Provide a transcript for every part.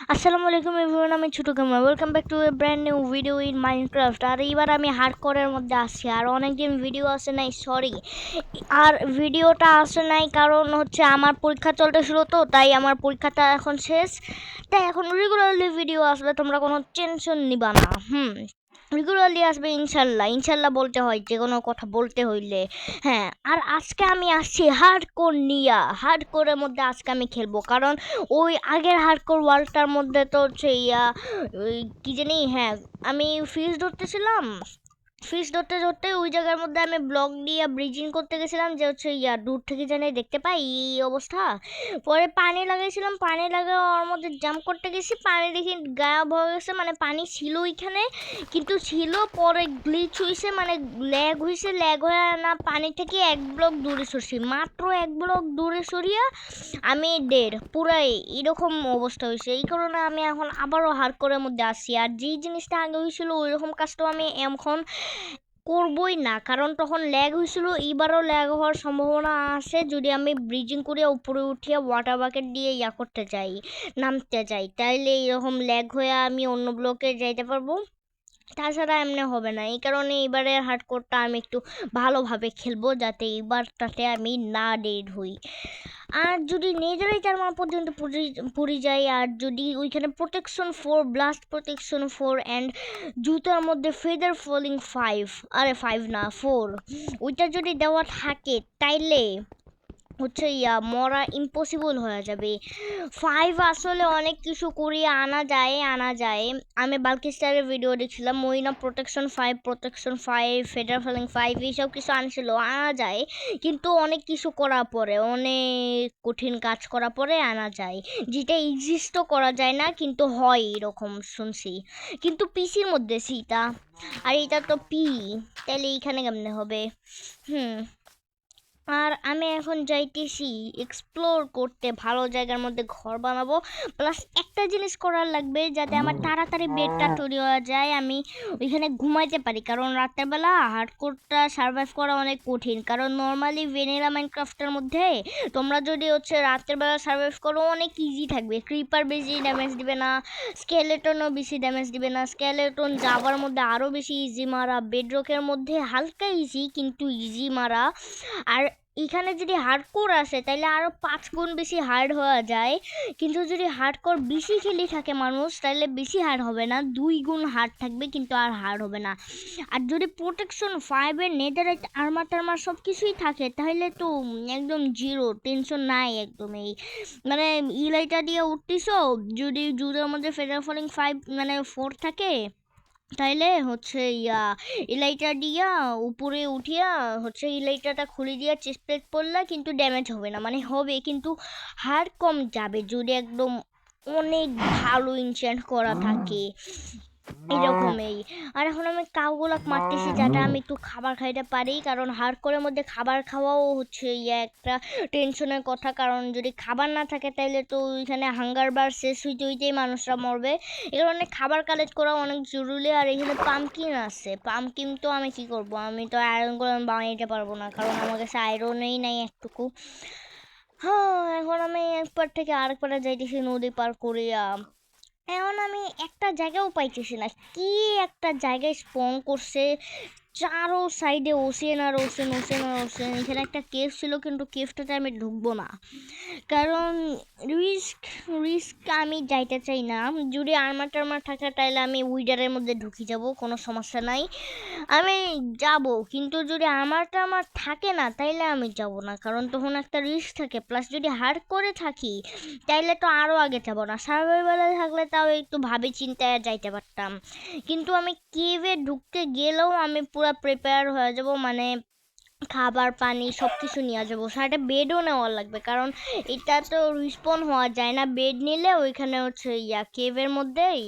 আসসালামু আলাইকুম এভরিওয়ান, আমি ছোট Kamal. Welcome back to a brand new video in Minecraft. আর এইবার আমি হার্ডকোরের মধ্যে আসছি। আর অনেকদিন ভিডিও আসে নাই, সরি। আর ভিডিওটা আসে নাই কারণ হচ্ছে আমার পরীক্ষা চলতেছিল, তো তাই আমার পরীক্ষাটা এখন শেষ। তাই এখন রেগুলারলি ভিডিও আসবে, তোমরা কোনো টেনশন নিবা না। রেগুলারলি আসবে ইনশাল্লাহ। ইনশাল্লাহ বলতে হয় যে কোনো কথা বলতে হইলে। হ্যাঁ, আর আজকে আমি আসছি হার্ডকোর নিয়া। হার্ডকোরের মধ্যে আজকে আমি খেলবো, কারণ ওই আগের হার্ডকোর ওয়ার্ল্ডটার মধ্যে তো হচ্ছে ওই কি জানি, হ্যাঁ, আমি ফিশ ধরতেছিলাম। ফিশ ধরতে ধরতে ওই জায়গার মধ্যে আমি ব্লক দিয়ে ব্রিজিং করতে গেছিলাম, যে হচ্ছে দূর থেকে জানি দেখতে পাই এই অবস্থা। পরে পানি লাগাইছিলাম, পানি লাগা ওর মধ্যে জাম্প করতে গেছি, পানি দেখি গায়েব হয়ে গেছে। মানে পানি ছিল ওইখানে, কিন্তু ছিল, পরে গ্লিচ হয়েছে, মানে ল্যাগ হয়েছে। ল্যাগ হয়ে না পানি থেকে এক ব্লক দূরে সরছি, মাত্র এক ব্লক দূরে সরিয়া আমি ডেড পুরাই। এরকম অবস্থা হয়েছে, এই কারণে আমি এখন আবারও হার্ডকোরের মধ্যে আসি। আর যেই জিনিসটা আগে হয়েছিল ওই রকম কাজটা আমি এখন করবই না, কারণ তখন ল্যাগ হয়েছিল। এবারও ল্যাগ হওয়ার সম্ভাবনা আছে যদি আমি ব্রিজিং করে উপরে উঠিয়ে ওয়াটার বাকেট দিয়ে করতে চাই, নামতে চাই, তাইলে এরকম ল্যাগ হয়ে আমি অন্য ব্লকে যাইতে পারবো। তাছাড়া এমনি হবে না। এই কারণে এবারের হার্ডকোরটা আমি একটু ভালোভাবে খেলবো, যাতে এবারটাতে আমি না ডেড হই। আর যদি নেজারাইটার মা পর্যন্ত পড়ে যায়, আর যদি ওইখানে প্রোটেকশন 4, ব্লাস্ট প্রোটেকশন 4 অ্যান্ড জুতার মধ্যে ফেদার ফলিং 5, আরে 5 না 4, ওইটা যদি দেওয়া থাকে তাইলে হচ্ছে মরা ইম্পসিবল হয়ে যাবে। 5 আসলে অনেক কিছু করিয়ে আনা যায়। আমি বাল্কি স্টারের ভিডিও দেখছিলাম, ওই না প্রোটেকশন 5 ফেডার ফলিং 5 এইসব কিছু আনা যায়, কিন্তু অনেক কিছু করার পরে, অনেক কঠিন কাজ করার পরে আনা যায়, যেটা এক্সিস্টও করা যায় না, কিন্তু হয় এরকম শুনছি। কিন্তু পিসির মধ্যে সীতা, আর এটা তো তাহলে এইখানে কেমনে হবে? হুম আর আমি এখন যাইতেছি এক্সপ্লোর করতে, ভালো জায়গার মধ্যে ঘর বানাবো। প্লাস একটা জিনিস করার লাগবে, যাতে আমার তাড়াতাড়ি বেডটা তৈরি হয়ে যায়, আমি ওইখানে ঘুমাইতে পারি। কারণ রাতের বেলা হার্ডকোরটা সার্ভাইভ করা অনেক কঠিন, কারণ নর্মালি ভ্যানিলা মাইনক্রাফটের মধ্যে তোমরা যদি হচ্ছে রাতের বেলা সার্ভাইভ করো অনেক ইজি থাকবে। ক্রিপার বেশি ড্যামেজ দিবে না, স্কেলেটনও বেশি ড্যামেজ দিবে না। স্কেলেটন যাবার মধ্যে আরও বেশি ইজি মারা, বেডরকের মধ্যে হালকা ইজি কিন্তু ইজি মারা। আর এখানে যদি হার্ডকোর আসে তাহলে আরও 5 গুণ বেশি হার্ড হওয়া যায়। কিন্তু যদি হার্ডকোর বেশি খেলি থাকে মানুষ, তাহলে বেশি হার্ড হবে না, 2 গুণ হার্ড থাকবে, কিন্তু আর হার্ড হবে না। আর যদি প্রোটেকশন 5-এর নেদারাইট আর্মার টার্মার সব কিছুই থাকে, তাহলে তো একদম জিরো টেনশন নাই একদম। এই মানে ইলাইটা দিয়ে উঠতিস, যদি জুদের মধ্যে ফেডার ফলিং 5 মানে 4 থাকে, তাইলে হচ্ছে ইলাইটা দিয়া উপরে উঠিয়া হচ্ছে ইলাইটাটা খুলে দিয়া চেস্ট প্লেট পড়লা, কিন্তু ড্যামেজ হবে না, মানে হবে কিন্তু হার কম যাবে যদি একদম অনেক ভালো ইনচেন্ট করা থাকে এরকমই। আর এখন আমি কাউগুলাক মারতেছি যাতে আমি একটু খাবার খাইতে পারি, কারণ হার্ডকোরের মধ্যে খাবার খাওয়াও হচ্ছে একটা টেনশনের কথা। কারণ যদি খাবার না থাকে তাহলে তো ওইখানে হাঙ্গার বার শেষ হইতে হইতেই মানুষরা মরবে। এই কারণে খাবার কালেক্ট করা অনেক জরুরি। আর এখানে পামকিন আছে, পামকিন তো আমি কি করব, আমি তো আয়রন করে বানাইতে পারবো না, কারণ আমার কাছে আয়রনই নাই একটুকু। হ্যাঁ, এখন আমি একবার থেকে আরেক পারে যাইতেছি নদী পার করিয়া। এখন আমি একটা জায়গাও পাইতেছি না, কি একটা জায়গায় স্পন করছে, চারো সাইডে ওশেন আর ওশেন, ওশেন আর ওশেন। এখানে একটা কেভ ছিল, কিন্তু কেভটাতে আমি ঢুকবো না, কারণ রিস্ক রিস্ক আমি যাইতে চাই না। যদি আর্মার টার্মার থাকে তাহলে আমি উইডারের মধ্যে ঢুকে যাব, কোনো সমস্যা নাই, আমি যাব। কিন্তু যদি আমার থাকে না তাইলে আমি যাব না, কারণ তখন একটা রিস্ক থাকে। প্লাস যদি হার্ড করে থাকি তাইলে তো আরও আগে যাব না। সার্ভাইভালে থাকলে তাও একটু ভাবে চিন্তায় যাইতে পারতাম, কিন্তু আমি কেভে ঢুকতে গেলেও আমি পুরো প্রিপেয়ার হয়ে যাব, মানে খাবার পানি সব কিছু নিয়ে যাবো, সাথে বেডও নেওয়া লাগবে, কারণ এটা তো রিস্পন হওয়া যায় না। বেড নিলে ওইখানে হচ্ছে কেভের মধ্যেই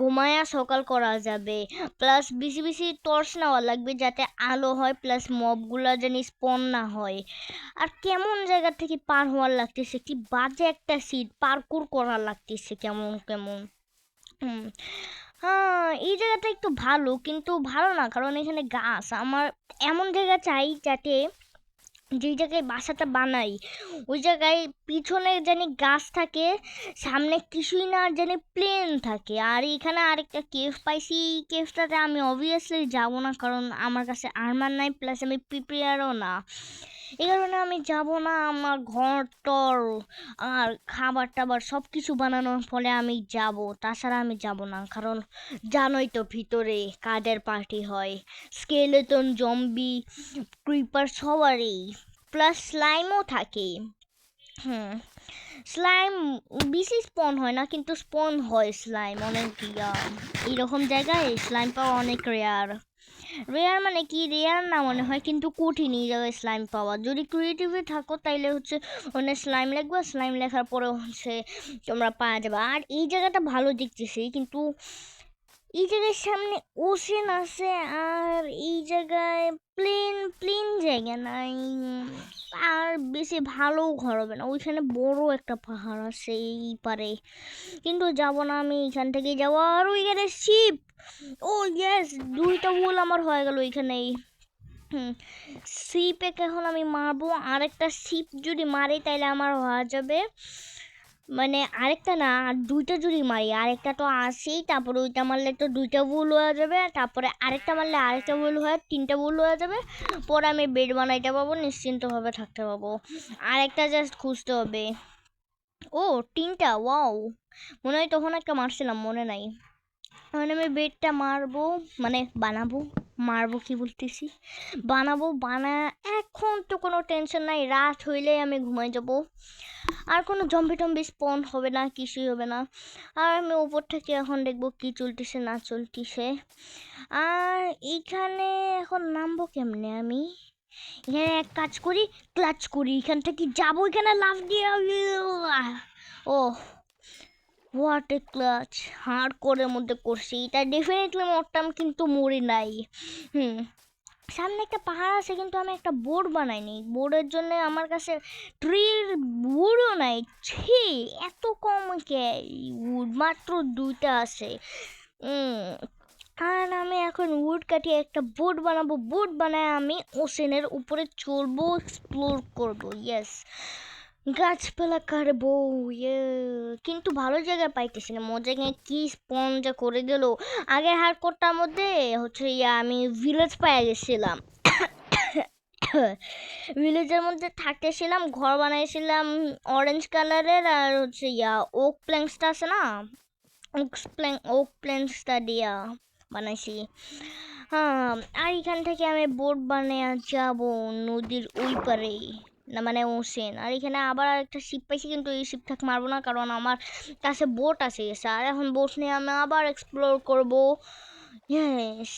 ঘুমায়া সকাল করা যাবে। প্লাস বেশি বেশি টর্চ নেওয়া লাগবে, যাতে আলো হয়, প্লাস মবগুলা যেন স্পন না হয়। আর কেমন জায়গা থেকে পার হওয়ার লাগতেছে, কি বাজে একটা সিট, পারকুর করার লাগতেছে কেমন কেমন। হুম হ্যাঁ, এই জায়গাটা একটু ভালো, কিন্তু ভালো না, কারণ এখানে গাছ। আমার এমন জায়গা চাই যাতে যেই জায়গায় বাসাটা বানাই ওই জায়গায় পিছনে জানি গাছ থাকে, সামনে কিছুই না, জানি প্লেন থাকে। আর এখানে আরেকটা কেভ পাইছি, এই কেভটাতে আমি অবভিয়াসলি যাবো না, কারণ আমার কাছে আর্মার নাই, প্লাস আমি প্রিপেয়ারও না। এই কারণে আমি যাব না। আমার ঘর টর আর খাবার টাবার সব কিছু বানানোর ফলে আমি যাব, তাছাড়া আমি যাব না। কারণ জানোই তো ভিতরে কাদের পার্টি হয়, স্কেলেটন, জম্বি, ক্রিপার সবারই, প্লাস স্লাইমও থাকে। হুম, স্লাইম বেশি স্পন হয় না, কিন্তু স্পন হয় স্লাইম অনেক। এইরকম জায়গায় স্লাইম পাওয়া অনেক রেয়ার। রেয়ার মানে কি, রেয়ার না মনে হয়, কিন্তু কঠিন এই জায়গায় স্লাইম পাওয়া। যদি ক্রিয়েটিভে থাকো তাইলে হচ্ছে অনেক স্লাইম লাগবে, স্লাইম লেখার পরে হচ্ছে তোমরা পাওয়া যাবে। আর এই জায়গাটা ভালো দেখতেছি, কিন্তু এই জায়গার সামনে ওশেন আছে, আর এই জায়গায় প্লেন প্লেন জায়গা নাই, আর বেশি ভালো ঘর হবে না। ওইখানে বড় একটা পাহাড় আছে এই পারে, কিন্তু যাব না আমি, এখান থেকে যাবো। আর ওইখানে শিপ, ও ইয়েস, দুইটা ভুল আমার হয়ে গেল ওইখানেই। শিপেকে এখন আমি মারবো, আরেকটা শিপ যদি মারি তাইলে আমার হয়ে যাবে, মানে আরেকটা না, আর দুইটা যদি মারি, আরেকটা তো আসেই, তারপরে ওইটা মারলে তো দুইটা ভুল হয়ে যাবে, তারপরে আরেকটা মারলে আরেকটা ভুল হয়ে তিনটা ভুল হয়ে যাবে। পরে আমি বেড বানাইতে পারবো, নিশ্চিন্তভাবে থাকতে পারবো। আরেকটা জাস্ট খুঁজতে হবে। ও, তিনটা, ওয়াও, মনে হয় তখন একটা মারছিলাম, মনে নাই। এখন আমি বেডটা মারবো, মানে বানাবো, মারবো কি বলতেছি, বানাবো। এখন তো কোনো টেনশন নাই, রাত হইলেই আমি ঘুমাই যাব, আর কোনো জম্বি টম্বি স্পন হবে না, কিছুই হবে না। আর আমি উপর থেকে এখন দেখবো কি চলতেছে না চলতেছে। আর এইখানে এখন নামবো কেমনে আমি, এখানে এক কাজ করি, ক্লাচ করি, এখান থেকে যাবো, এখানে লাফ দিয়ে, ও হোয়াট এ ক্লাচ, হার্ড কোরের মধ্যে করছি, এটা ডেফিনেটলি মরতাম, কিন্তু মরি নাই। সামনে একটা পাহাড় আছে, কিন্তু আমি একটা বোর্ড বানাইনি, বোর্ডের জন্য আমার কাছে ট্রির উডও নাই। ছি, এত কম কে উড, মাত্র দুইটা আছে। আর আমি এখন উড কাটিয়ে একটা বোর্ড বানাবো, বোর্ড বানায় আমি ওশেনের উপরে চলবো, এক্সপ্লোর করবো। ইয়েস, গাছপালা কাটবো, ইয়ে, কিন্তু ভালো জায়গায় পাইতেছি না। মজাকে কি স্পন যা করে দিল। আগের হার্ডকোরটার মধ্যে হচ্ছে আমি ভিলেজ পেয়ে গেছিলাম, ভিলেজের মধ্যে থাকতেছিলাম, ঘর বানাইছিলাম অরেঞ্জ কালারের, আর হচ্ছে ওক প্ল্যাঙ্কসটা আছে না, ওক প্ল্যাঙ্কসটা দিয়া বানাইছি। হ্যাঁ, আর এখান থেকে আমি বোট বানিয়ে যাবো নদীর ওই পারে, না মানে ওশেন। আর এখানে আবার একটা শিপ পাইছি, কিন্তু এই শিপটাকে মারবো না, কারণ আমার কাছে বোট আছে গেছে। আর এখন বোট নিয়ে আমি আবার এক্সপ্লোর করবো। ইয়েস,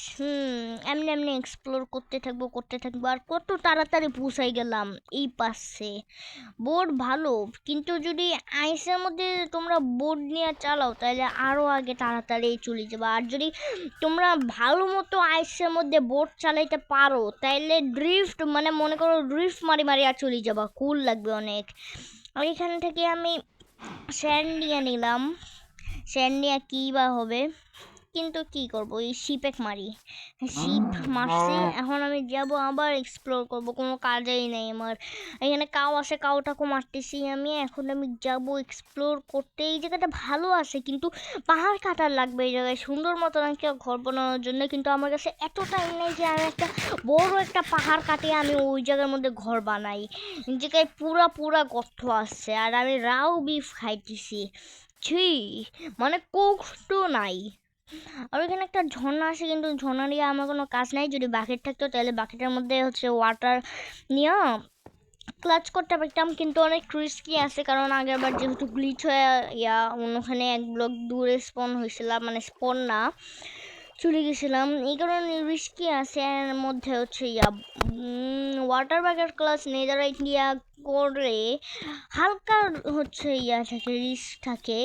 এমনি এমনি এক্সপ্লোর করতে থাকবো, আর কত তাড়াতাড়ি পৌঁছাই গেলাম এই পাশে। বোট ভালো, কিন্তু যদি আইসের মধ্যে তোমরা বোট নিয়ে চালাও তাহলে আরও আগে তাড়াতাড়ি চলে যাবে। আর যদি তোমরা ভালো মতো আইসের মধ্যে বোট চালাইতে পারো তাইলে ড্রিফট, মানে মনে করো ড্রিফট মারি মারি আর চলে যাবা, কুল লাগবে অনেক। আর এখান থেকে আমি স্যান্ড নিয়ে নিলাম, স্যান্ড নিয়ে কী বা হবে, কিন্তু কি করব, এই শিপে মারি, শিপ মারছি। এখন আমি যাব আবার এক্সপ্লোর করব, কোনো কাজেই নেই আমার। এখানে কাউ আছে, কাউটাকে মারতেছি আমি। এখন আমি যাব এক্সপ্লোর করতে। এই জায়গাটা ভালো আছে, কিন্তু পাহাড় কাটার লাগবে এই জায়গায় সুন্দর মতো একটা ঘর বানানোর জন্য, কিন্তু আমার কাছে এত টাইম নেই যে আমি একটা বড় একটা পাহাড় কাটিয়ে আমি ওই জায়গার মধ্যে ঘর বানাই। এই জায়গায় পুরা গর্ত আছে, আর আমি রাও বিফ খাইতেছি, ছি, মানে কষ্ট নাই। আর ওইখানে একটা ঝর্ণা আছে, কিন্তু ঝর্ণা নিয়ে আমার কোনো কাজ নাই। যদি বাকেট থাকতো তাহলে বাকেটের মধ্যে হচ্ছে ওয়াটার নিয়ে ক্লাচ করতে পারতাম, কিন্তু অনেক রিস্কি আছে, কারণ আগেরবার যেহেতু গ্লিচ হয়ে অন্যখানে এক ব্লক দূরে স্পন হয়েছিলাম, মানে স্পন না, চলে গেছিলাম, এই কারণে রিস্কি আছে। এর মধ্যে হচ্ছে ওয়াটার বাকেট ক্লাচ নেদারাইট নিয়ে করে হালকা হচ্ছে থাকে, রিস্ক থাকে।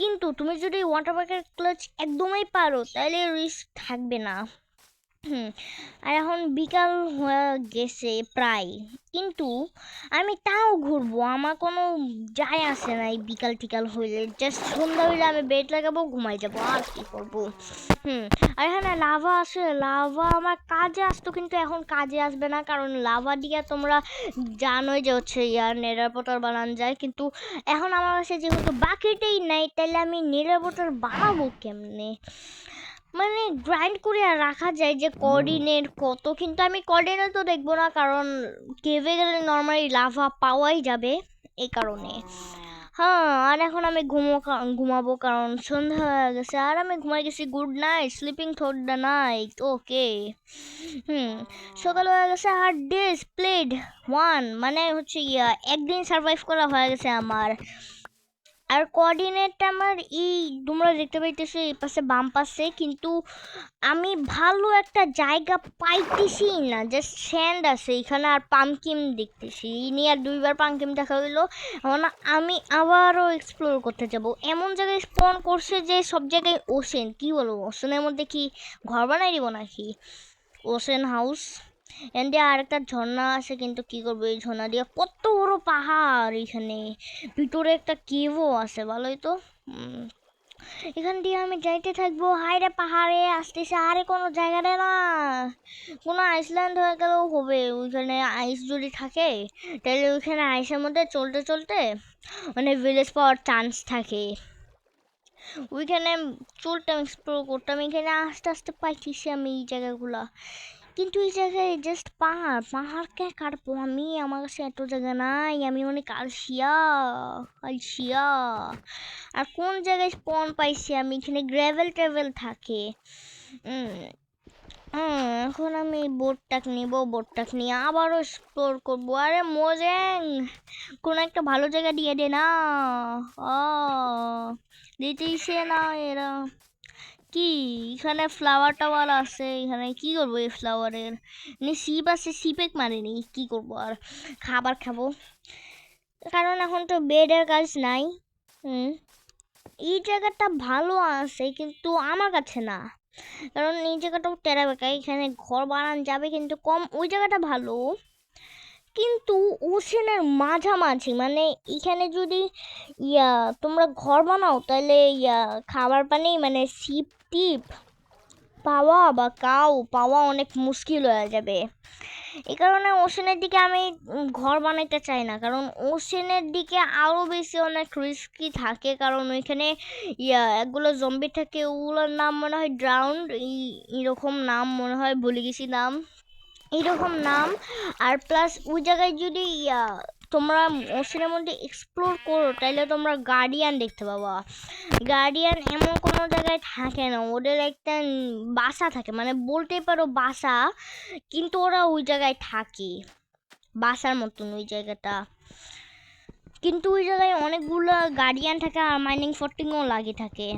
কিন্তু তুমি যদি ওয়াটার বাকেট ক্লাচ একদমই পারো তাহলে রিস্ক থাকবে না। হুম, আর এখন বিকাল হয়ে গেছে প্রায়, কিন্তু আমি তাও ঘুরবো, আমার কোনো যায় আসে না এই বিকাল টিকাল হইলে। জাস্ট সন্ধ্যা হইলে আমি বেড লাগাবো, ঘুমাই যাবো, আর কি করবো। আর এখানে লাভা আছে, লাভা আমার কাজে আসতো, কিন্তু এখন কাজে আসবে না, কারণ লাভা দিয়ে তোমরা জানোই যে হচ্ছে ইয়ার নেড়ার পটার বানানো যায়, কিন্তু এখন আমার কাছে যেহেতু বাকিটাই নাই, তাহলে আমি নেড়ার পটার বানাবো কেমনে? মানে গ্রাইন্ড করে আর রাখা যায় যে কোঅর্ডিনেট কত, কিন্তু আমি কোঅর্ডিনেট তো দেখবো না, কারণ কেভে গেলে নর্মালি লাভা পাওয়াই যাবে, এই কারণে। হ্যাঁ, আর এখন আমি ঘুমাবো, কারণ সন্ধ্যা হয়ে গেছে, আর আমি ঘুমাই গেছি। Good night, sleeping through the night. Okay. Hmm, সকাল হয়ে গেছে, আর ডেজ প্লেড ওয়ান, মানে হচ্ছে একদিন সার্ভাইভ করা হয়ে গেছে আমার। আর কোঅর্ডিনেটটা আমার এই তোমরা দেখতে পাইতেছো এই পাশে বাম পাশে, কিন্তু আমি ভালো একটা জায়গা পাইতেছি না, জাস্ট স্যান্ড আছে এখানে আর পামকিন দেখতেছি, এই নিয়ে আর দুইবার পামকিন দেখা হইলো। এখন আমি আবারও এক্সপ্লোর করতে যাব, এমন জায়গায় স্পন করছে যে সব জায়গায় ওশেন। কি বলবো, ওশেনের মধ্যে কি ঘর বানাই দিব নাকি? Ocean house. এখান দিয়ে আরেকটা ঝর্ণা আছে, কিন্তু কি করবো এই ঝর্ণা দিয়ে? কত বড় পাহাড় এখানে, ভিতরে একটা কেভও আছে, ভালোই তো। এখান দিয়ে আমি যাইতে থাকবো, হাইরে পাহাড়ে আসতেছে, আরে কোনো জায়গাতে না, কোনো আইসল্যান্ড হয়ে গেলেও হবে। ওইখানে আইস যদি থাকে, তাহলে ওইখানে আইসের মধ্যে চলতে চলতে মানে ভিলেজ পাওয়ার চান্স থাকে। ওইখানে চলতাম, এক্সপ্লোর করতাম, এখানে আস্তে আস্তে পাইতেছি আমি এই জায়গাগুলা, কিন্তু এই জায়গায় জাস্ট পাহাড়, পাহাড়কে কাটবো আমি? আমার কাছে এত জায়গা নাই, আমি অনেক আলসিয়া, আলসিয়া। আর কোন জায়গায় স্পন পাইছি আমি? এখানে গ্র্যাভেল ট্রাভেল থাকে। এখন আমি বোটটাকে নিব, বোটটাকে নিয়ে আবারও এক্সপ্লোর করবো। আরে মোজেং, কোন একটা ভালো জায়গা দিয়ে দে না। ও, দিতেইছে না এরা। কি এখানে ফ্লাওয়ার টাওয়ার আছে, এখানে কি করবো এই ফ্লাওয়ারের? শিপ আছে, শিপে মারিনি, কি করবো আর? খাবার খাবো, কারণ এখন তো বেডের কাজ নাই। এই জায়গাটা ভালো আছে, কিন্তু আমার কাছে না, কারণ এই জায়গাটাও টেরা বেঁকা, এখানে ঘর বানানো যাবে কিন্তু কম। ওই জায়গাটা ভালো, কিন্তু ওশেনের মাঝামাঝি, মানে এখানে যদি ইয়া তোমরা ঘর বানাও, তাহলে খাবার পানি মানে সিপ টিপ পাওয়া বা কাউ পাওয়া অনেক মুশকিল হয়ে যাবে। এই কারণে ওশেনের দিকে আমি ঘর বানাইতে চাই না, কারণ ওশেনের দিকে আরও বেশি অনেক রিস্কি থাকে, কারণ ওইখানে এগুলো জম্বি থাকে, ওগুলোর নাম মনে হয় ড্রাউন্ড, এরকম নাম মনে হয়, ভুলে গেছি নাম, এইরকম নাম। আর প্লাস ওই জায়গায় যদি তোমরা ওশেনের মধ্যে এক্সপ্লোর করো, তাহলে তোমরা গার্ডিয়ান দেখতে পাবা। গার্ডিয়ান এমন কোনো জায়গায় থাকে না, ওদের একটা বাসা থাকে, মানে বলতেই পারো বাসা, কিন্তু ওরা ওই জায়গায় থাকে, বাসার মতন ওই জায়গাটা। কিন্তু ওই জায়গায় অনেকগুলো গার্ডিয়ান থাকে, আর মাইনিং ফটিংও লাগে থাকে।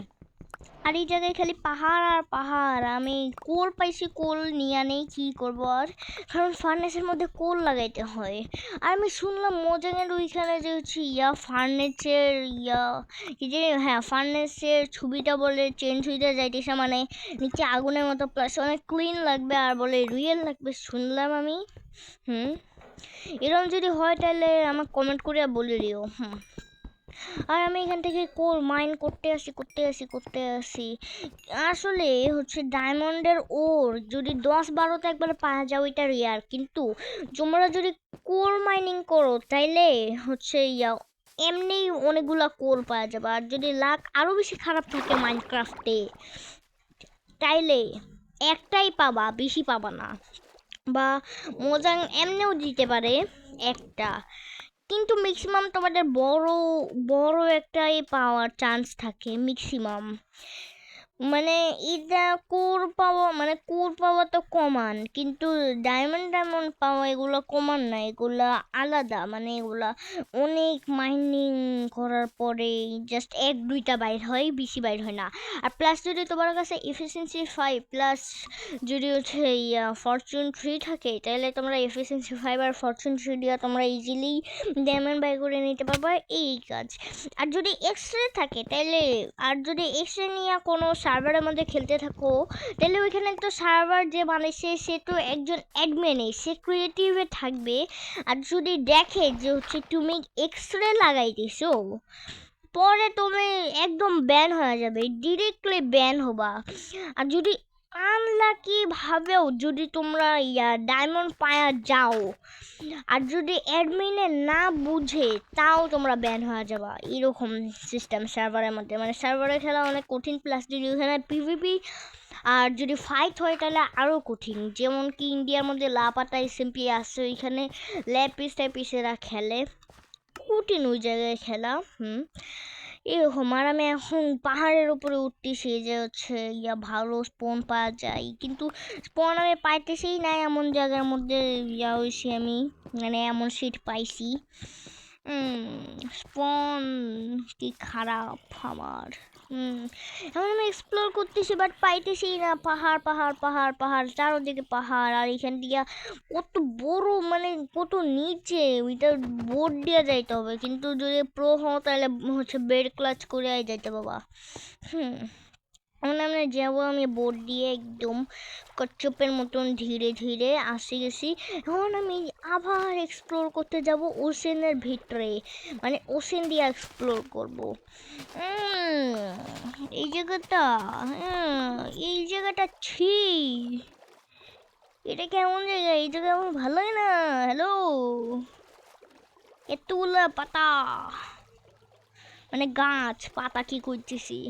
আর এই জায়গায় খালি পাহাড় আর পাহাড়। আমি কোল পাইছি, কোল নিয়ে নেই, কী করবো আর, কারণ ফার্নেসের মধ্যে কোল লাগাইতে হয়। আর আমি শুনলাম মোজাঙের ওইখানে যে হচ্ছে ফার্নেসের কি যে, হ্যাঁ ফার্নেসের ছবিটা বলে চেঞ্জ হইতে যাইতেছে, মানে নিচে আগুনের মতো, প্লাস অনেক ক্লিন লাগবে, আর বলে রিয়েল লাগবে শুনলাম আমি। এরকম যদি হয় তাহলে আমাকে কমেন্ট করে বলে দিও। আর আমি এখান থেকে কোল মাইন করতে আসি। আসলে হচ্ছে ডায়মন্ডের ওর যদি 10-12টা একবার পাওয়া যায় ওইটা রেয়ার, কিন্তু তোমরা যদি কোল মাইনিং করো তাইলে হচ্ছে এমনি অনেকগুলা কোল পাওয়া যাবে। আর যদি লাক আরও বেশি খারাপ থাকে মাইনক্রাফটে, তাইলে একটাই পাবা, বেশি পাবা না, বা মোজাং এমনিও দিতে পারে একটা, কিন্তু ম্যাক্সিমাম তোমাদের বড় বড় একটাই পাওয়ার চান্স থাকে ম্যাক্সিমাম। মানে এটা কোর পাওয়া তো কমান, কিন্তু ডায়মন্ড পাওয়া এগুলো কমান না, এগুলা আলাদা, মানে এগুলা অনেক মাইনিং করার পরে জাস্ট 1-2টা বাইর হয়, বেশি বাইর হয় না। আর প্লাস যদি তোমার কাছে এফিসিয়েন্সি 5 প্লাস যদি হচ্ছে ফরচুন 3 থাকে, তাহলে তোমরা এফিসিয়েন্সি 5 আর ফরচুন 3 দিয়ে তোমরা ইজিলি ডায়মন্ড বাই করে নিতে পারবে, এই কাজ। আর যদি এক্সরে থাকে তাহলে, আর যদি এক্সরে নিয়ে কোনো সার্ভারের মধ্যে খেলতে থাকো, তাহলে ওইখানে তো সার্ভার যে বানাইছে সে তো একজন অ্যাডমিনে, সে ক্রিয়েটিভে থাকবে। আর যদি দেখে যে হচ্ছে তুমি এক্সরে লাগাইতেছো, পরে তুমি একদম ব্যান হয়ে যাবে, ডিরেক্টলি ব্যান হবা। আর যদি আনলাকি ভাবেও যদি তোমরা ডায়মন্ড পায়া যাও, আর যদি অ্যাডমিনে না বুঝে তাও তোমরা ব্যান হয়ে যাবা, এরকম সিস্টেম সার্ভারের মধ্যে। মানে সার্ভারে খেলা অনেক কঠিন, প্লাস যদি ওখানে পিভিপি আর যদি ফাইট হয় তাহলে আরও কঠিন। যেমন কি ইন্ডিয়ার মধ্যে লাপাতা এসএমপি আছে, ওইখানে ল্যাপিস ট্যাপিসেরা খেলে, কঠিন ওই জায়গায় খেলা। এরকম। আর আমি এখন পাহাড়ের উপরে উঠতেছি যে হচ্ছে ভালো স্পন পাওয়া যায়, কিন্তু স্পন আমি পাইতেছেই না এমন জায়গার মধ্যে হয়েছি আমি, মানে এমন সিট পাইছি। স্পন কি খারাপ আমার। এখন আমি এক্সপ্লোর করতেছি বাট পাইতেছি না, পাহাড় পাহাড় পাহাড় পাহাড়, চারোদিকে পাহাড়। আর এখান দিয়ে কত বড়, মানে কত নিচে, ওইটা বোট দিয়ে যাইতে হবে, কিন্তু যদি প্রো হও তাহলে হচ্ছে বেড ক্লাচ করে যাইতে বাবা। আমরা যাবো আমি বোট দিয়ে একদম কচ্ছপের মতন ধীরে ধীরে আসে গেছি। এখন আমি আবার এক্সপ্লোর করতে যাব ওশেনের ভিতরে, মানে ওশেন দিয়ে এক্সপ্লোর করব। এই জায়গাটা, এই জায়গাটা ছি, এটা কেমন জায়গা? এই জায়গা আমার ভালোই না। হ্যালো, এতগুলো পাতা, মানে গাছ পাতা কি করতেছি।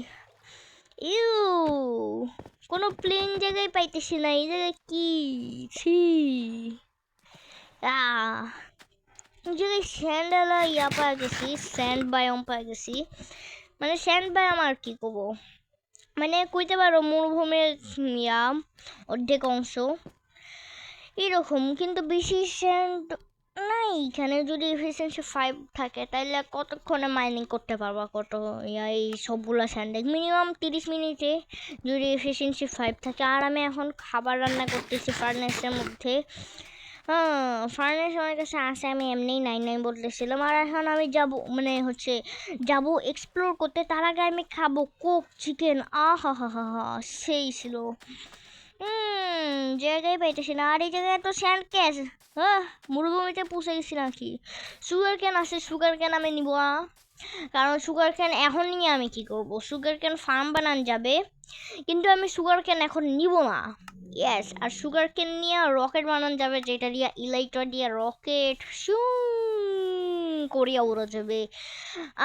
ইউ, কোনো প্লেন জায়গায় পাইতেছি না, এই জায়গায় কি ছি। এই জায়গায় স্যান্ডালা পাওয়া গেছি, স্যান্ড বায়োম পাওয়া গেছি। মানে স্যান্ড বায়োম আর কি করবো, মানে কইতে পারো মরুভূমির অর্ধেক অংশ এরকম, কিন্তু বেশি স্যান্ড নাই এখানে। যদি এফিসিয়েন্সি 5 থাকে তাহলে কতক্ষণে মাইনিং করতে পারবা, কত এই সবগুলো স্যান্ডে মিনিমাম 30 মিনিটে, যদি এফিসিয়েন্সি 5 থাকে। আর আমি এখন খাবার রান্না করতেছি ফার্নেসের মধ্যে। ফার্নেস আমার কাছে আসে, আমি এমনি নাই বলতেছিলাম। আর এখন আমি যাব, মানে হচ্ছে যাব এক্সপ্লোর করতে, তার আগে আমি খাবো কোক চিকেন। হা হা হা হা, সেই ছিল। জায়গায় পাইতেছি না। আর এই জায়গায় তো স্যান্ড ক্যাশ, মরুভূমিতে পৌঁছে গেছি নাকি। সুগার ক্যান আছে, সুগার ক্যান আমি নিব না, কারণ সুগার ক্যান এখন নিয়ে আমি কি করব। সুগার ক্যান ফার্ম বানান যাবে, কিন্তু আমি সুগার ক্যান এখন নিব না। ইয়েস, আর সুগার ক্যান নিয়ে রকেট বানান যাবে, যেটা দিয়ে ইলাইট্রা দিয়ে রকেট শু করিয়া উড়া যাবে।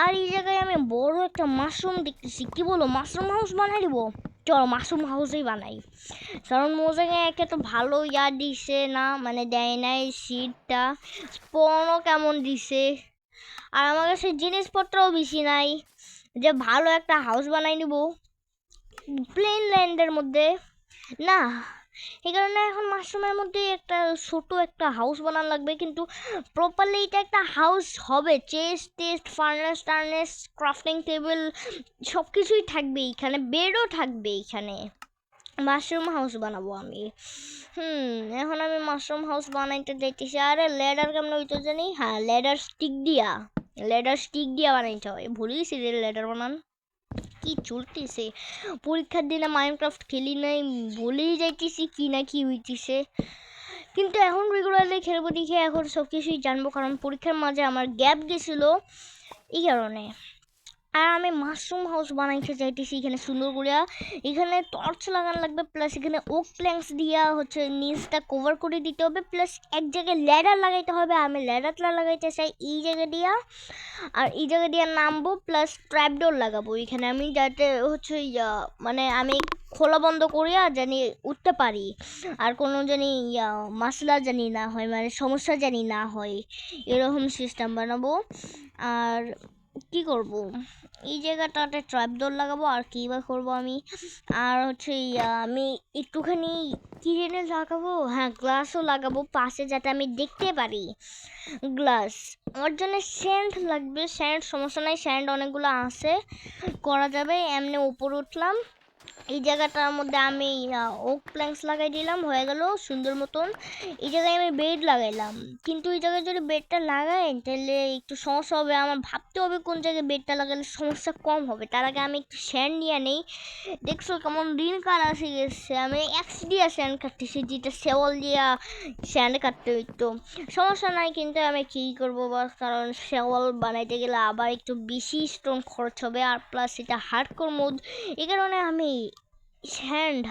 আর এই জায়গায় আমি বড় একটা মাশরুম দেখতেছি, কি বলো মাশরুম হাউস বানাই দিব? চলো মাশরুম হাউসেই বানাই, কারণ মোজাকে একে তো ভালো দিছে না, মানে দেয় নাই সিটটা, স্পনও কেমন দিছে। আর আমার কাছে জিনিসপত্রও বেশি নাই যে ভালো একটা হাউস বানাই নিব প্লেন ল্যান্ডের মধ্যে না। এই কারণে এখন মাশরুমের মধ্যে একটা ছোট একটা হাউস বানানো লাগবে, কিন্তু প্রপারলি এটা একটা হাউস হবে। Chest test furnace টার্নেস crafting table সব কিছুই থাকবে এইখানে, বেডও থাকবে এইখানে। মাশরুম হাউস বানাবো আমি। এখন আমি মাশরুম হাউস বানাইতে যাইতেছি। আরে লেডার কেমন হইতো জানি, হ্যাঁ লেডার স্টিক দিয়া বানাইতে হয়, ভুলে গেছি লেডার বানান। কি চলতেছে, পরীক্ষার দিনে মাইনক্রাফট খেলি নাই, বলেই যাইতেছি কি না কি হইতেছে, কিন্তু এখন রেগুলারলি খেলবো দেখে এখন সব কিছুই জানবো, কারণ পরীক্ষার মাঝে আমার গ্যাপ গেছিলো এই কারণে। আর আমি মাশরুম হাউস বানাইতে চাইতেছি এখানে সুন্দর করে। এখানে টর্চ লাগানো লাগবে, প্লাস এখানে ওক প্ল্যাঙ্কস দিয়া হচ্ছে নিচটা কভার করে দিতে হবে, প্লাস এক জায়গায় ল্যাডার লাগাইতে হবে। আমি ল্যাডারটা লাগাইতে চাই এই জায়গা দিয়া, আর এই জায়গা দিয়ে নামবো, প্লাস ট্র্যাপডোর লাগাবো এখানে আমি, যাতে হচ্ছে মানে আমি খোলা বন্ধ করিয়া জানি উঠতে পারি, আর কোনো জানি মাসলা জানি না হয়, মানে সমস্যা জানি না হয়, এরকম সিস্টেম বানাবো। আর কি করব, এই জায়গাটাতে ট্র্যাপডোর লাগাবো, আর কী বা করবো আমি। আর হচ্ছে আমি একটুখানি কী জেনে লাগাবো, হ্যাঁ গ্লাসও লাগাবো পাশে, যাতে আমি দেখতে পারি গ্লাস। ওর জন্য স্যান্ড লাগবে, স্যান্ড সমস্যা নাই, স্যান্ড অনেকগুলো আছে, করা যাবে। এমনি উপরে উঠলাম, এই জায়গাটার মধ্যে আমি ওক প্ল্যাঙ্কস লাগাই দিলাম, হয়ে গেল সুন্দর মতন। এই জায়গায় আমি বেড লাগাইলাম, কিন্তু এই জায়গায় যদি বেডটা লাগাই তাহলে একটু সমস্যা হবে। আমার ভাবতে হবে কোন জায়গায় বেডটা লাগালে সমস্যা কম হবে। তার আগে আমি একটু স্যান্ড নিয়ে নেই। দেখছো কেমন ঋণ কার আসে গেছে, আমি এক্স দিয়া স্যান্ড কাটতেছি, যেটা সেওয়াল দিয়া স্যান্ড কাটতে হইতো। সমস্যা নাই, কিন্তু আমি কী করবো বা, কারণ সেওয়াল বানাইতে গেলে আবার একটু বেশি স্টোন খরচ হবে, আর প্লাস এটা হার্ডকোর মোড। এই কারণে আমি স্যান্ড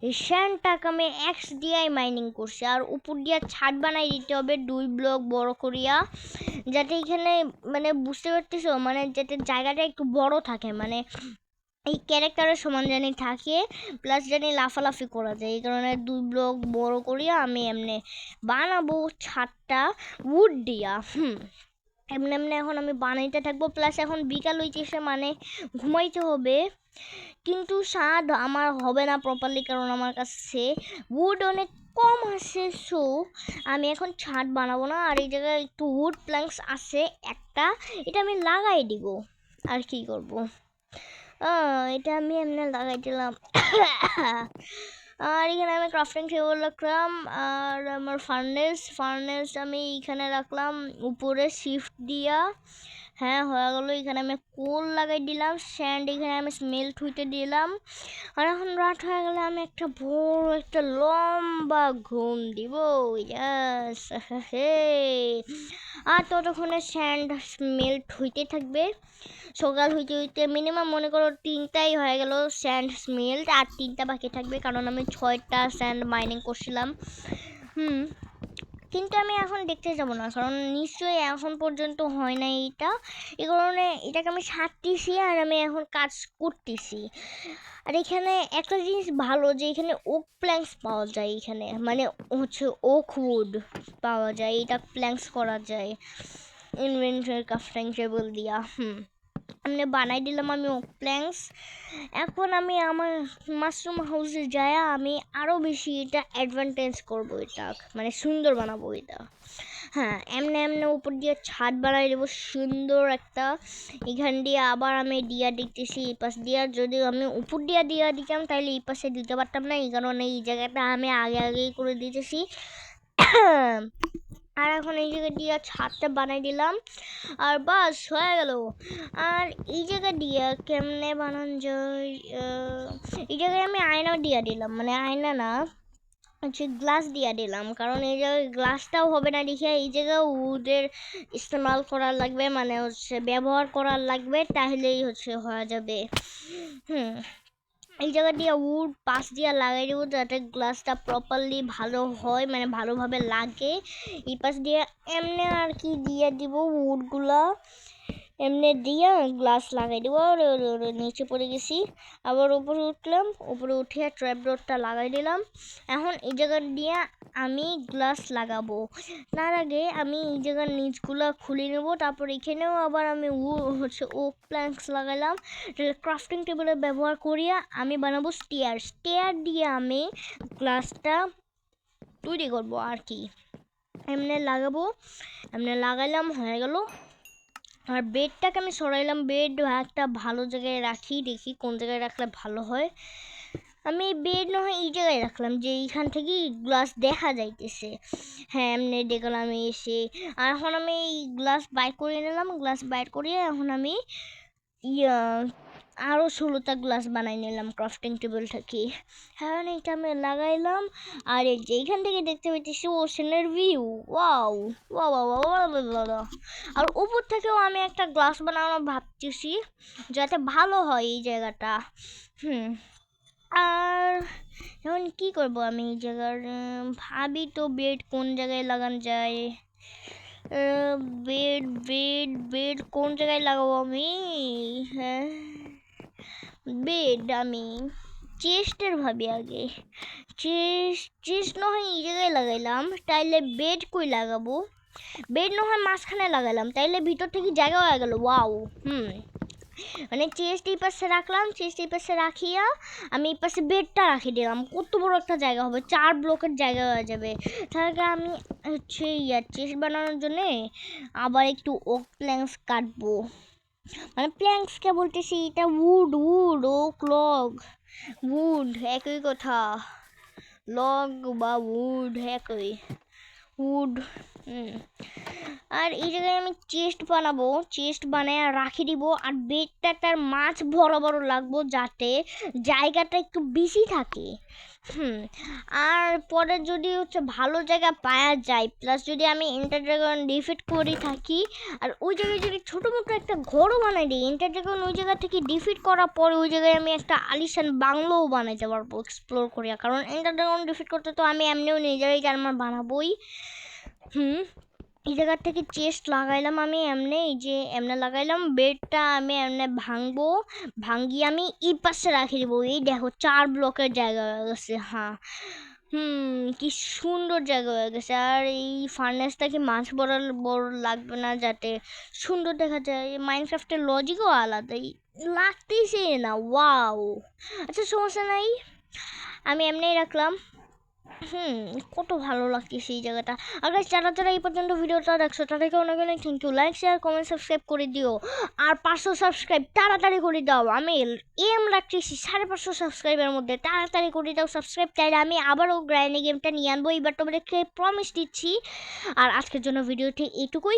এই স্যান্ডটাকে আমি এক্স দিয়াই মাইনিং করছি। আর উপর দিয়া ছাদ বানাই দিতে হবে 2 ব্লক বড় করিয়া, যাতে এখানে মানে বুঝতে পারতেছো, মানে যাতে জায়গাটা একটু বড় থাকে, মানে এই ক্যারেক্টারের সমান জানি থাকে, প্লাস জানি লাফালাফি করা যায়। এই কারণে 2 ব্লক বড় করিয়া আমি এমনি বানাবো ছাদটা উড দিয়া। এমনি এমনি এখন আমি বানাইতে থাকবো। প্লাস এখন বিকাল হইতেছে, মানে ঘুমাইতে হবে। কিন্তু স্বাদ আমার হবে না প্রপারলি, কারণ আমার কাছে উড অনেক কম আছে। সো আমি এখন ছাদ বানাবো না। আর এই জায়গায় একটু উড প্ল্যাঙ্কস আছে একটা, এটা আমি লাগাই দিব। আর কি করব, এটা আমি এমনি লাগাই দিলাম। আর এখানে আমি ক্রাফটিং টেবিল রাখলাম, আর আমার ফার্নেস আমি এখানে রাখলাম উপরে শিফট দিয়া। হ্যাঁ, হয়ে গেলো। এখানে আমি কোল লাগাই দিলাম, স্যান্ড এখানে আমি স্মেল্ট হইতে দিলাম। আর এখন রাত হয়ে গেলে আমি একটা বড় একটা লম্বা ঘুম দিব। ইয়াস, হে। আর ততক্ষণে স্যান্ড স্মেল্ট হইতে থাকবে। সকাল হইতে হইতে মিনিমাম মনে করো 3টাই হয়ে গেল স্যান্ড স্মেল্ট, আর 3টা বাকি থাকবে, কারণ আমি 6টা স্যান্ড মাইনিং করছিলাম। কিন্তু আমি এখন দেখতে যাব না, কারণ নিশ্চয়ই এখন পর্যন্ত হয় না এইটা। এই কারণে এটাকে আমি সারতেছি, আর আমি এখন কাজ করতেছি। আর এখানে একটা জিনিস ভালো, যে এখানে ওক প্ল্যাঙ্কস পাওয়া যায়, এখানে মানে হচ্ছে ওক উড পাওয়া যায়, এটা প্ল্যাঙ্কস করা যায় ইনভেন্টরি ক্রাফটিং টেবিল দিয়া। আমি বানাই দিলাম আমি ওক প্ল্যাঙ্কস। এখন আমি আমার মাশরুম হাউসে যায় আমি আরও বেশি এটা অ্যাডভান্টেজ করবো, এটা মানে সুন্দর বানাবো এটা। হ্যাঁ, এমনি এমনি উপর দিয়ে ছাদ বানাই দেবো সুন্দর একটা। এখান দিয়ে আবার আমি দিয়া দেখতেছি এই পাশ দিয়া, যদি আমি উপর দিয়া দিতাম তাহলে এই পাশে দিতে পারতাম না, এই কারণে এই জায়গাটা আমি আগেই করে দিতেছি। আর এখন এই জায়গা দিয়ে ছাদটা বানাই দিলাম, আর বাস হয়ে গেল। আর এই জায়গা দিয়ে কেমনে বানানো যায়, এই জায়গায় আমি আয়না দিয়া দিলাম, মানে আয়না না হচ্ছে গ্লাস দিয়া দিলাম, কারণ এই জায়গায় গ্লাসটাও হবে না দেখে এই জায়গায় উডের ইস্তেমাল করার লাগবে, মানে হচ্ছে ব্যবহার করার লাগবে, তাহলেই হচ্ছে হয়ে যাবে। এই জায়গা দিয়ে উড পাশ দিয়ে লাগাই দেবো, যাতে গ্লাসটা প্রপারলি ভালো হয়, মানে ভালোভাবে লাগে। এই পাশ দিয়ে এমনি আর কি দিয়ে দিব উডগুলা, এমনি দিয়ে গ্লাস লাগাই দেবো। নিচে পড়ে গেছি, আবার উপরে উঠলাম, উপরে উঠে ট্র্যাপ ডোরটা লাগাই দিলাম। এখন এই জায়গা দিয়ে আমি গ্লাস লাগাবো। তার আগে আমি এই জায়গার নিচগুলো খুলে নেবো, তারপর এখানেও আবার আমি হচ্ছে ওক প্ল্যাঙ্কস লাগালাম। ক্রাফটিং টেবিলের ব্যবহার করিয়া আমি বানাবো স্টেয়ার দিয়ে আমি গ্লাসটা তৈরি করবো আর কি। এমনি লাগাবো, এমনি লাগাইলাম, হয়ে গেল। আর বেডটাকে আমি সরাইলাম, বেড একটা ভালো জায়গায় রাখি, দেখি কোন জায়গায় রাখলে ভালো হয়। আমি বেড না হয় এই জায়গায় রাখলাম, যে এইখান থেকেই গ্লাস দেখা যাইতেছে। হ্যাঁ, এমনি দেখলাম এসে। আর এখন আমি এই গ্লাস বাইর করে নিলাম, গ্লাস বাইর করিয়ে এখন আমি আরও 16টা গ্লাস বানাই নিলাম ক্রাফটিং টেবিল থেকে। হ্যাঁ, এটা আমি লাগাইলাম। আর এই যে এইখান থেকে দেখতে পাইতেছি ওশানের ভিউ। ওয়াও ওয়া ওয়া ওয়া। আর উপর থেকেও আমি একটা গ্লাস বানানো ভাবতেছি, যাতে ভালো হয় এই জায়গাটা। আর এখন কি করব আমি এই জায়গার, ভাবি তো বেড কোন জায়গায় লাগানো যায়। বেড কোন জায়গায় লাগাবো আমি? হ্যাঁ, বেড আমি চেস্টের ভাবি আগে। চেস্ট না হয় এই জায়গায় লাগাইলাম, তাইলে বেড কই লাগাবো? বেড না হয় মাঝখানে লাগালাম, তাইলে ভিতর থেকে জায়গা হয়ে গেল। ওয়াও, মানে চেস্ট এই পাশে রাখলাম, চেস্ট এই পাশে রাখিয়া আমি এই পাশে বেডটা রাখি দিলাম। কত বড় একটা জায়গা হবে, 4 ব্লকের জায়গা হয়ে যাবে। তাহলে আমি হচ্ছে চেস্ট বানানোর জন্যে আবার একটু ওক প্ল্যাঙ্কস কাটবো, মানে প্ল্যাঙ্কসকে বলতেছি, এটা উড ওক লগ। উড একই কথা, লগ বা উড একই, উড। আর এই জায়গায় আমি চেস্ট বানাবো, চেস্ট বানায় রাখি দিব। আর বেডটা তার মাছ বড় লাগবো যাতে জায়গাটা একটু বেশি থাকে। আর পরে যদি হচ্ছে ভালো জায়গা পাওয়া যায়, প্লাস যদি আমি এন্টার ড্রাগন ডিফিট করে থাকি, আর ওই জায়গায় যদি ছোটো মোটো একটা ঘরও বানাই দিই, এন্টার ড্রাগন ওই জায়গা থেকে ডিফিট করার পরে ওই জায়গায় আমি একটা আলিশান বাংলোও বানাইতে পারবো এক্সপ্লোর করিয়া। কারণ এন্টার ড্রাগন ডিফিট করতে তো আমি এমনিও নিজেরাই জার্মার বানাবোই। এই জায়গার থেকে চেস্ট লাগাইলাম আমি এমনি, এই যে এমনি লাগাইলাম। বেডটা আমি এমনি ভাঙবো, ভাঙ্গিয়ে আমি এই পাশে রাখি দেবো। এই দেখো 4 ব্লকের জায়গা হয়ে গেছে। হ্যাঁ, কি সুন্দর জায়গা হয়ে গেছে। আর এই ফার্নেসটা কি মাছ বড় লাগবে না, যাতে সুন্দর দেখা যায়। মাইনক্রাফটের লজিকও আলাদাই লাগতেইছে না। ওয়াও, আচ্ছা সমস্যা নাই, আমি এমনিই রাখলাম। কত ভালো লাগতেছে এই জায়গাটা। আর গাইস, যারা এই পর্যন্ত ভিডিওটা দেখছো তাদেরকে অনেক অনেক thank you. Like share comment subscribe করে দিও। আর 500 সাবস্ক্রাইব তাড়াতাড়ি করে দাও। আমি এম রাখতেছি 550 সাবস্ক্রাইবের মধ্যে, তাড়াতাড়ি করে দাও সাবস্ক্রাইব। চাইলে আমি আবারও গ্রাইন্ডিং গেমটা নিয়ে আনবো, এবার তোমাদেরকে প্রমিস দিচ্ছি। আর আজকের জন্য ভিডিওটি এইটুকুই।